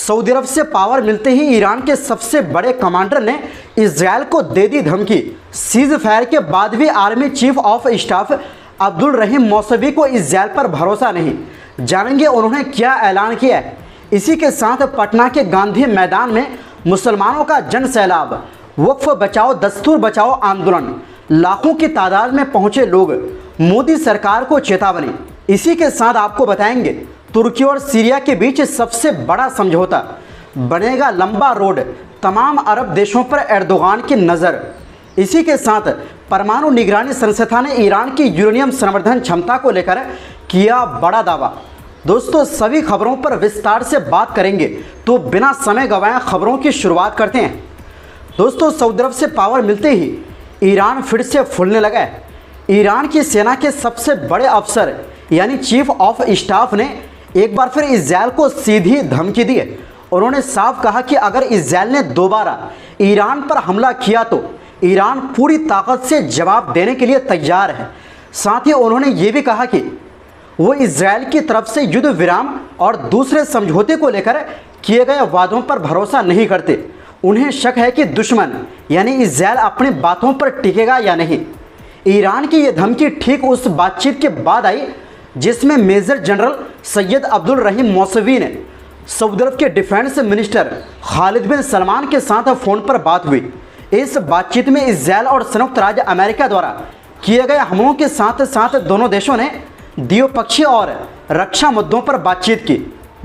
Saudi अरब से power मिलते ही Iran के सबसे बड़े कमांडर ने इजरायल को दे दी धमकी। सीज फायर के बाद भी army chief of staff Abdul Rahim Mousavi को इजरायल पर भरोसा नहीं। जानेंगे उन्होंने क्या ऐलान किया है। इसी के साथ पटना के गांधी मैदान में मुसलमानों का जन सैलाब, वक्फ बचाओ दस्तूर बचाओ आंदोलन, लाखों की तादाद में पहुंचे लोग, मोदी सरकार को चेतावनी। इसी के साथ आपको बताएंगे तुर्की और सीरिया के बीच सबसे बड़ा समझौता, बनेगा लंबा रोड, तमाम अरब देशों पर एर्दोगान की नज़र। इसी के साथ परमाणु निगरानी संस्था ने ईरान की यूरेनियम संवर्धन क्षमता को लेकर किया बड़ा दावा। दोस्तों सभी खबरों पर विस्तार से बात करेंगे, तो बिना समय गंवाए खबरों की शुरुआत करते हैं। दोस्तों सऊदी अरब से पावर मिलते ही ईरान फिर से फूलने लगा है। ईरान की सेना के सबसे बड़े अफसर यानी चीफ ऑफ स्टाफ ने एक बार फिर इजरायल को सीधी धमकी दी है। उन्होंने साफ कहा कि अगर इजरायल ने दोबारा ईरान पर हमला किया तो ईरान पूरी ताकत से जवाब देने के लिए तैयार है। साथ ही उन्होंने ये भी कहा कि वो इजरायल की तरफ से युद्ध विराम और दूसरे समझौते को लेकर किए गए वादों पर भरोसा नहीं करते। उन्हें शक है कि दुश्मन यानी इजरायल अपनी बातों पर टिकेगा या नहीं। ईरान की यह धमकी ठीक उस बातचीत के बाद आई जिसमें major general Sayyed Abdul Rahim Mousavi ने सऊदी अरब के डिफेंस मिनिस्टर खालिद बिन सलमान के साथ फ़ोन पर बात हुई। इस बातचीत में इजरायल और संयुक्त राज्य अमेरिका द्वारा किए गए हमलों के साथ साथ दोनों देशों ने द्विपक्षीय और रक्षा मुद्दों पर बातचीत की।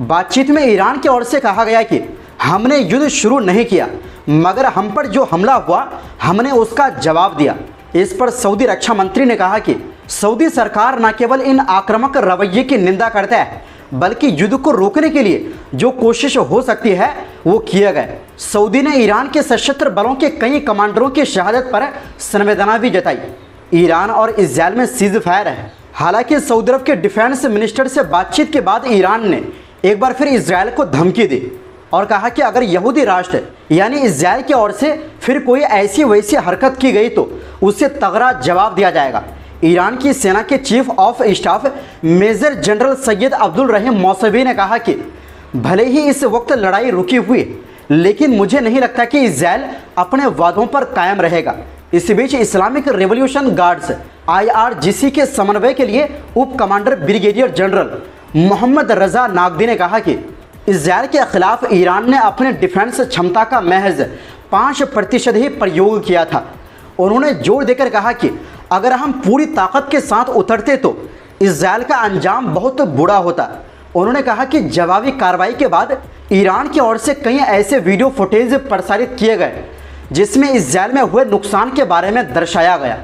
बातचीत में ईरान की ओर से कहा गया कि हमने युद्ध शुरू नहीं किया, मगर हम पर जो हमला हुआ हमने उसका जवाब दिया। इस पर सऊदी रक्षा मंत्री ने कहा कि सऊदी सरकार न केवल इन आक्रामक रवैये की निंदा करता है, बल्कि युद्ध को रोकने के लिए जो कोशिश हो सकती है वो किया गया। सऊदी ने ईरान के सशस्त्र बलों के कई कमांडरों की शहादत पर संवेदना भी जताई। ईरान और इजरायल में सीज फायर है। हालांकि सऊदी अरब के डिफेंस मिनिस्टर से बातचीत के बाद ईरान ने एक बार फिर इजरायल को धमकी दी और कहा कि अगर यहूदी राष्ट्र यानी इजरायल की ओर से फिर कोई ऐसी वैसी हरकत की गई तो उससे तगड़ा जवाब दिया जाएगा। ईरान की सेना के chief of staff major general Sayyed Abdul Rahim Mousavi ने कहा कि भले ही इस वक्त लड़ाई रुकी हुई, लेकिन मुझे नहीं लगता कि इजरायल अपने वादों पर कायम रहेगा। इस बीच इस्लामिक रेवोल्यूशन गार्ड्स IRGC के समन्वय के लिए उप कमांडर ब्रिगेडियर जनरल मोहम्मद रजा नागदी ने कहा कि इजरायल के खिलाफ ईरान ने अपने डिफेंस क्षमता का महज 5% ही प्रयोग किया था। उन्होंने जोर देकर कहा कि अगर हम पूरी ताकत के साथ उतरते तो इजरायल का अंजाम बहुत बुरा होता। उन्होंने कहा कि जवाबी कार्रवाई के बाद ईरान की ओर से कई ऐसे वीडियो फुटेज प्रसारित किए गए जिसमें इजरायल में हुए नुकसान के बारे में दर्शाया गया।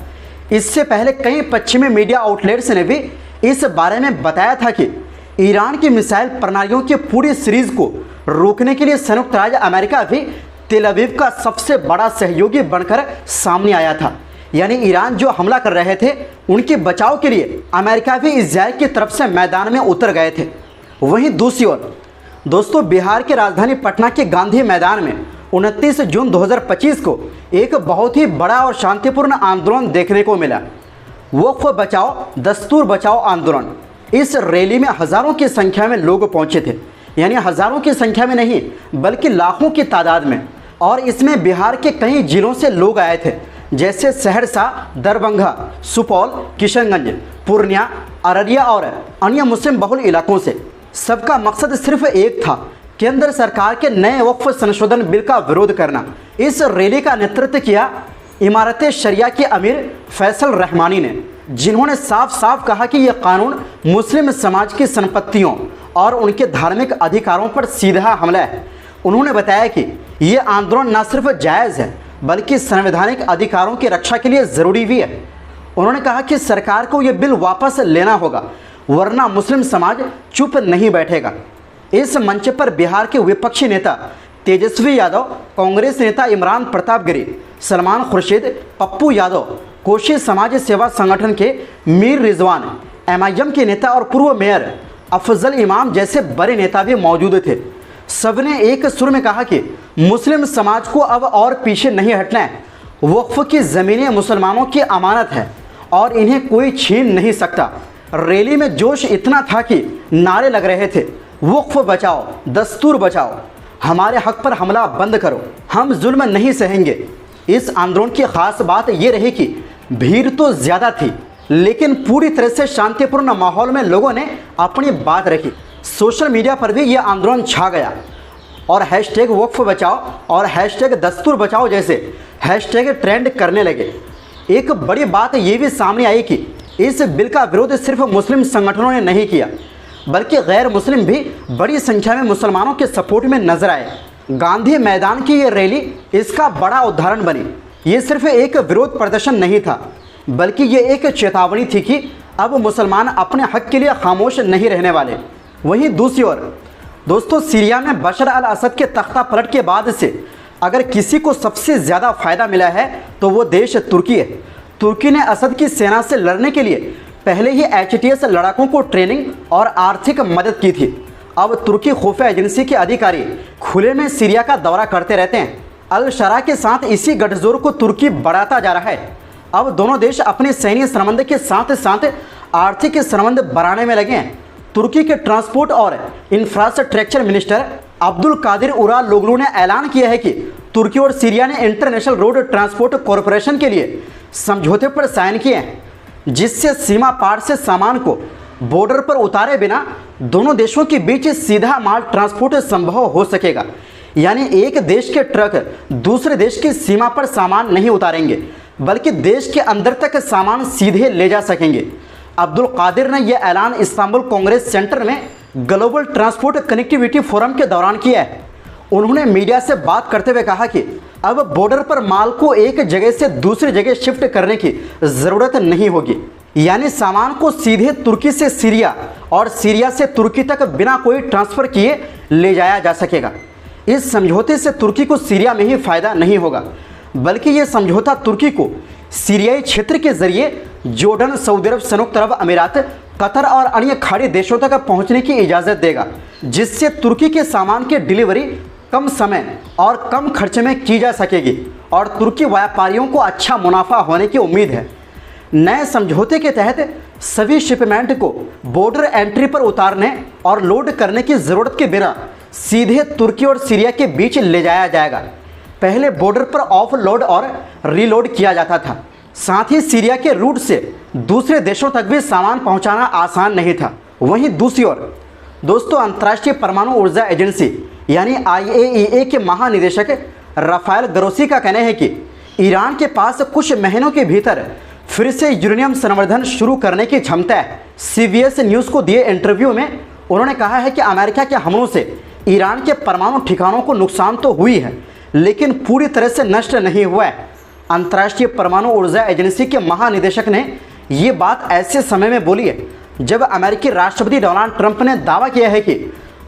इससे पहले कई पश्चिमी मीडिया आउटलेट्स ने भी इस बारे में बताया था कि ईरान की मिसाइल प्रणालियों की पूरी सीरीज को रोकने के लिए संयुक्त राज्य अमेरिका भी तेल अवीव का सबसे बड़ा सहयोगी बनकर सामने आया था। यानी ईरान जो हमला कर रहे थे उनके बचाव के लिए अमेरिका भी इजरायल की तरफ से मैदान में उतर गए थे। वहीं दूसरी ओर दोस्तों बिहार की राजधानी पटना के गांधी मैदान में 29 जून 2025 को एक बहुत ही बड़ा और शांतिपूर्ण आंदोलन देखने को मिला। वक्फ बचाओ दस्तूर बचाओ आंदोलन। इस रैली में हज़ारों की संख्या में लोग पहुंचे थे, यानी हज़ारों की संख्या में नहीं बल्कि लाखों की तादाद में। और इसमें बिहार के कई जिलों से लोग आए थे, जैसे सहरसा, दरभंगा, सुपौल, किशनगंज, पूर्णिया, अररिया और अन्य मुस्लिम बहुल इलाकों से। सबका मकसद सिर्फ एक था, केंद्र सरकार के नए वक्फ संशोधन बिल का विरोध करना। इस रैली का नेतृत्व किया इमारत शरिया के अमीर फैसल रहमानी ने, जिन्होंने साफ साफ कहा कि यह कानून मुस्लिम समाज की संपत्तियों और उनके धार्मिक अधिकारों पर सीधा हमला है। उन्होंने बताया कि ये आंदोलन न सिर्फ जायज़ है बल्कि संवैधानिक अधिकारों की रक्षा के लिए ज़रूरी भी है। उन्होंने कहा कि सरकार को ये बिल वापस लेना होगा, वरना मुस्लिम समाज चुप नहीं बैठेगा। इस मंच पर बिहार के विपक्षी नेता तेजस्वी यादव, कांग्रेस नेता इमरान प्रताप गिरी, सलमान खुर्शीद, पप्पू यादव, कोशी समाज सेवा संगठन के मीर रिजवान, MIM के नेता और पूर्व मेयर अफजल इमाम जैसे बड़े नेता भी मौजूद थे। सबने एक सुर में कहा कि मुस्लिम समाज को अब और पीछे नहीं हटना है। वक्फ की ज़मीनें मुसलमानों की अमानत है और इन्हें कोई छीन नहीं सकता। रैली में जोश इतना था कि नारे लग रहे थे, वक्फ बचाओ दस्तूर बचाओ। हमारे हक पर हमला बंद करो, हम जुल्म नहीं सहेंगे। इस आंदोलन की खास बात ये रही कि भीड़ तो ज़्यादा थी, लेकिन पूरी तरह से शांतिपूर्ण माहौल में लोगों ने अपनी बात रखी। सोशल मीडिया पर भी यह आंदोलन छा गया और हैशटैग वक्फ बचाओ और हैशटैग दस्तूर बचाओ जैसे हैशटैग ट्रेंड करने लगे। एक बड़ी बात ये भी सामने आई कि इस बिल का विरोध सिर्फ मुस्लिम संगठनों ने नहीं किया, बल्कि गैर मुस्लिम भी बड़ी संख्या में मुसलमानों के सपोर्ट में नजर आए। गांधी मैदान की ये रैली इसका बड़ा उदाहरण बनी। ये सिर्फ एक विरोध प्रदर्शन नहीं था, बल्कि ये एक चेतावनी थी कि अब मुसलमान अपने हक के लिए खामोश नहीं रहने वाले। वहीं दूसरी ओर दोस्तों, सीरिया में बशर अल असद के तख्ता पलट के बाद से अगर किसी को सबसे ज़्यादा फ़ायदा मिला है तो वो देश तुर्की है। तुर्की ने असद की सेना से लड़ने के लिए पहले ही HTS लड़ाकों को ट्रेनिंग और आर्थिक मदद की थी। अब तुर्की खुफिया एजेंसी के अधिकारी खुले में सीरिया का दौरा करते रहते हैं। अल शरा के साथ इसी गठजोड़ को तुर्की बढ़ाता जा रहा है। अब दोनों देश अपने सैन्य संबंध के साथ साथ आर्थिक संबंध बढ़ाने में लगे हैं। तुर्की के ट्रांसपोर्ट और इंफ्रास्ट्रक्चर मिनिस्टर अब्दुल कादिर उरालोगलू ने ऐलान किया है कि तुर्की और सीरिया ने इंटरनेशनल रोड ट्रांसपोर्ट कॉरपोरेशन के लिए समझौते पर साइन किए हैं, जिससे सीमा पार से सामान को बॉर्डर पर उतारे बिना दोनों देशों के बीच सीधा माल ट्रांसपोर्ट संभव हो सकेगा। यानी एक देश के ट्रक दूसरे देश की सीमा पर सामान नहीं उतारेंगे, बल्कि देश के अंदर तक सामान सीधे ले जा सकेंगे। अब्दुल कादिर ने यह ऐलान इस्तांबुल कांग्रेस सेंटर में ग्लोबल ट्रांसपोर्ट कनेक्टिविटी फोरम के दौरान किया है। उन्होंने मीडिया से बात करते हुए कहा कि अब बॉर्डर पर माल को एक जगह से दूसरी जगह शिफ्ट करने की ज़रूरत नहीं होगी, यानी सामान को सीधे तुर्की से सीरिया और सीरिया से तुर्की तक बिना कोई ट्रांसफ़र किए ले जाया जा सकेगा। इस समझौते से तुर्की को सीरिया में ही फ़ायदा नहीं होगा, बल्कि ये समझौता तुर्की को सीरियाई क्षेत्र के जरिए जॉर्डन, सऊदी अरब, संयुक्त अरब अमीरात, कतर और अन्य खाड़ी देशों तक पहुंचने की इजाज़त देगा, जिससे तुर्की के सामान की डिलीवरी कम समय और कम खर्च में की जा सकेगी और तुर्की व्यापारियों को अच्छा मुनाफा होने की उम्मीद है। नए समझौते के तहत सभी शिपमेंट को बॉर्डर एंट्री पर उतारने और लोड करने की ज़रूरत के बिना सीधे तुर्की और सीरिया के बीच ले जाया जाएगा। पहले बॉर्डर पर ऑफ लोड और रीलोड किया जाता था। साथ ही सीरिया के रूट से दूसरे देशों तक भी सामान पहुंचाना आसान नहीं था। वहीं दूसरी ओर दोस्तों, अंतर्राष्ट्रीय परमाणु ऊर्जा एजेंसी यानी IAEA के महानिदेशक राफेल ग्रोसी का कहना है कि ईरान के पास कुछ महीनों के भीतर फिर से यूरेनियम संवर्धन शुरू करने की क्षमता है। CBS न्यूज़ को दिए इंटरव्यू में उन्होंने कहा है कि अमेरिका के हमलों से ईरान के परमाणु ठिकानों को नुकसान तो हुई है, लेकिन पूरी तरह से नष्ट नहीं हुआ है। अंतर्राष्ट्रीय परमाणु ऊर्जा एजेंसी के महानिदेशक ने ये बात ऐसे समय में बोली है जब अमेरिकी राष्ट्रपति डोनाल्ड ट्रंप ने दावा किया है कि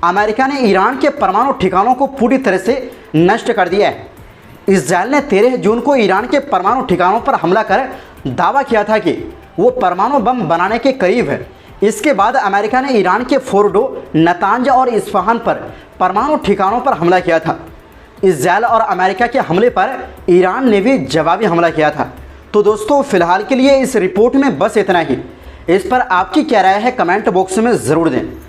अमेरिका ने ईरान के परमाणु ठिकानों को पूरी तरह से नष्ट कर दिया है। इस्राएल ने 13 जून को ईरान के परमाणु ठिकानों पर हमला कर दावा किया था कि वो परमाणु बम बनाने के करीब है। इसके बाद अमेरिका ने ईरान के फोर्डो, नतांज और इस्फहान पर परमाणु ठिकानों पर हमला किया था। इस्राएल और अमेरिका के हमले पर ईरान ने भी जवाबी हमला किया था। तो दोस्तों, फिलहाल के लिए इस रिपोर्ट में बस इतना ही। इस पर आपकी क्या राय है कमेंट बॉक्स में ज़रूर दें।